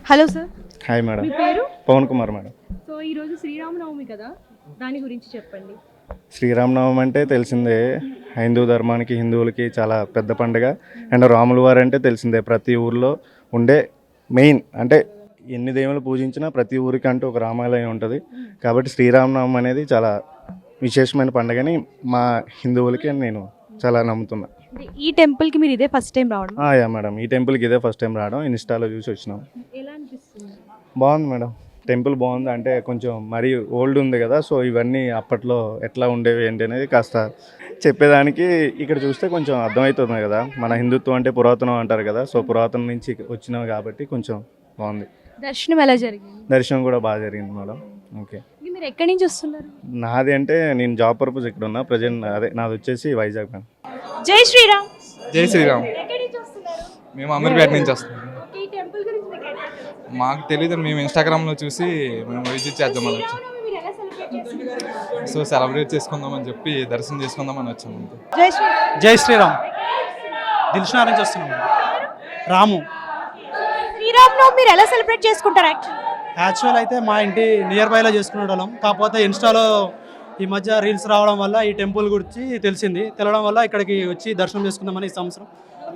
Hello sir. Hi madam. మీ పేరు? Pavan Kumar madam. So ఈరోజు శ్రీరామనవమి కదా, దాని గురించి చెప్పండి. శ్రీరామనవమి అంటే తెలిసిందే, హిందూ ధర్మానికి హిందువులకి చాలా పెద్ద పండుగ. అండ్ రాముల వారు అంటే తెలిసిందే, ప్రతి ఊర్లో ఉండే మెయిన్ అంటే ఎన్ని దేవుళ్ళు పూజించినా ప్రతి ఊరికి అంటూ ఒక రామాలయం ఉంటుంది. కాబట్టి శ్రీరామనవమి అనేది చాలా విశేషమైన పండుగని మా హిందువులకి నేను చాలా నమ్ముతున్నా. ఈ టెంపుల్కి మీరు ఇదే ఫస్ట్ టైం రావడం? యా మేడం, ఈ టెంపుల్కి ఇదే ఫస్ట్ టైం రావడం. ఇన్స్టాలో చూసి వచ్చినాం. ఎలా అనిపిస్తుంది? బాగుంది మేడం, టెంపుల్ బాగుంది. అంటే కొంచెం మరీ ఓల్డ్ ఉంది కదా, సో ఇవన్నీ అప్పట్లో ఎట్లా ఉండేవి ఏంటి అనేది కాస్త చెప్పేదానికి ఇక్కడ చూస్తే కొంచెం అర్థమవుతుంది కదా. మన హిందుత్వం అంటే పురాతనం అంటారు కదా, సో పురాతనం నుంచి వచ్చినాం కాబట్టి కొంచెం బాగుంది. దర్శనం ఎలా జరిగింది? దర్శనం కూడా బాగా జరిగింది మేడం. ఓకే. మీరు ఎక్కడి నుంచి వస్తున్నారు? నాది అంటే నేను జాబ్ పర్పస్ ఇక్కడ ఉన్నా ప్రజెంట్. అదే నాది వచ్చేసి వైజాగ్ మేడం. జై శ్రీరామ్. జై శ్రీరామ్. ఎక్కడి నుంచి వస్తున్నారు? మేము అమీర్పేట నుంచి వస్తున్నాం. ఈ టెంపుల్ గురించి మీకు ఎలా తెలుసు? మాకు తెలియదు, మేము ఇన్స్టాగ్రామ్లో చూసి మేము విజిట్ చేద్దామని వచ్చాం. శ్రీరామనవమి మీరు ఎలా సెలబ్రేట్ చేసుకుంటారు? సో సెలబ్రేట్ చేసుకుందామని చెప్పి దర్శనం చేసుకుందామని వచ్చాము అంతే. జై శ్రీరామ్. జై శ్రీరామ్. దిల్షునార్ నుంచి వస్తున్నాం. రాము. శ్రీరామనవమి మీరు ఎలా సెలబ్రేట్ చేసుకుంటారు? యాక్చువల్ అయితే మా ఇంటి నియర్ బైలో చేసుకునే వాళ్ళం, కాకపోతే ఇన్స్టాలో ఈ మధ్య రీల్స్ రావడం వల్ల ఈ టెంపుల్ గురించి తెలవడం వల్ల ఇక్కడికి వచ్చి దర్శనం చేసుకుందామని ఈ సంవత్సరం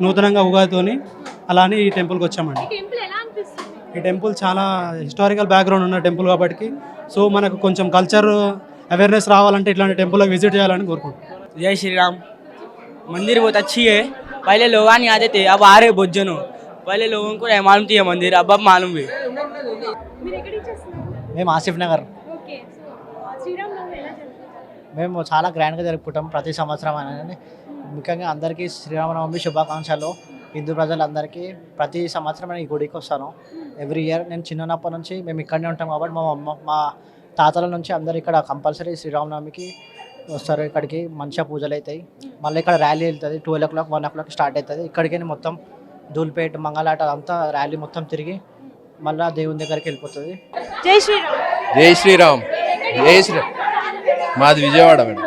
నూతనంగా ఉగాదితోని అలానే ఈ టెంపుల్కి వచ్చామండి. టెంపుల్ ఎలా అనిపిస్తుంది? ఈ టెంపుల్ చాలా హిస్టారికల్ బ్యాక్గ్రౌండ్ ఉన్న టెంపుల్ కాబట్టి సో మనకు కొంచెం కల్చర్ అవేర్नेस రావాలంటే ఇట్లాంటి టెంపుల్కి విజిట్ చేయాలని కోరుకుంటున్నాం. जय श्री राम। मंदिर बहुत अच्छी है। पहले लोग नहीं आते थे, अब आ रहे बहुत जन हो। पहले लोगों को नहीं मालूम थी ये मंदिर, अब मालूम भी। మీరు ఎక్కడి నుంచి వస్తున్నారు? మేము ఆసిఫ్ నగర్. ఓకే. సో శ్రీరామనవమి ఎలా జరుపుకుంటారు? మేము చాలా గ్రాండ్గా జరుపుకుంటాం ప్రతి సంవత్సరం అని. ముఖ్యంగా అందరికీ శ్రీరామనవమి శుభాకాంక్షలు. హిందూ ప్రజలందరికీ ప్రతి సంవత్సరం నేను ఈ గుడికి వస్తాను ఎవ్రీ ఇయర్. నేను చిన్నప్పటి నుంచి మేము ఇక్కడనే ఉంటాం కాబట్టి మా తాతల నుంచి అందరు ఇక్కడ కంపల్సరీ శ్రీరామనవమికి వస్తారు. ఇక్కడికి మంచిగా పూజలు అవుతాయి. మళ్ళీ ఇక్కడ ర్యాలీ వెళ్తుంది 12 o'clock 1 o'clock స్టార్ట్ అవుతుంది. ఇక్కడికి మొత్తం ధూల్పేట మంగళాట అంతా ర్యాలీ మొత్తం తిరిగి మళ్ళీ దేవుని దగ్గరికి వెళ్ళిపోతుంది. జై శ్రీరామ్. జై శ్రీరామ్. జై శ్రీరామ్. మాది విజయవాడ మేడం.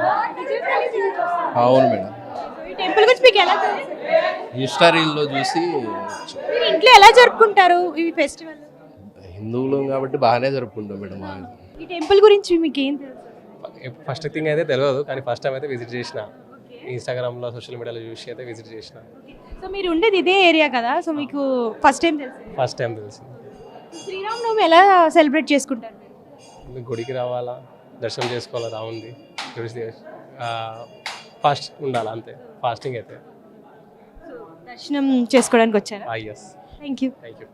అవును మేడం. ఈ టెంపుల్ గురించి మీకు ఎలా తెలుసు? హిస్టరీలో చూసి మీరు ఇంట్లో ఎలా జరుపుకుంటారు ఈ ఫెస్టివల్? హిందువులు కాబట్టి బాగానే జరుపుకుంటాం మేడం. ఈ టెంపుల్ గురించి మీకు ఏం తెలుసు? ఫస్ట్ థింగ్ అయితే తెలియదు, కానీ ఫస్ట్ టైం అయితే విజిట్ చేసిన. ఇన్స్టాగ్రామ్లో సోషల్ మీడియాలో చూసి అయితే విజిట్ చేసిన. సో మీరు ఉండేది ఇదే ఏరియా కదా, సో మీకు ఫస్ట్ టైం తెలుసు? ఫస్ట్ టైం తెలిసింది. శ్రీరామనవమి ఎలా సెలబ్రేట్ చేసుకుంటారు? గుడికి రావాలా, దర్శనం చేసుకోవాలా, రావుంది చూసి ఫాస్ట్ ఉండాలి అంతే. ఫాస్టింగ్ అయితే దర్శనం చేసుకోవడానికి వచ్చారా? Yes. Thank you. Thank you.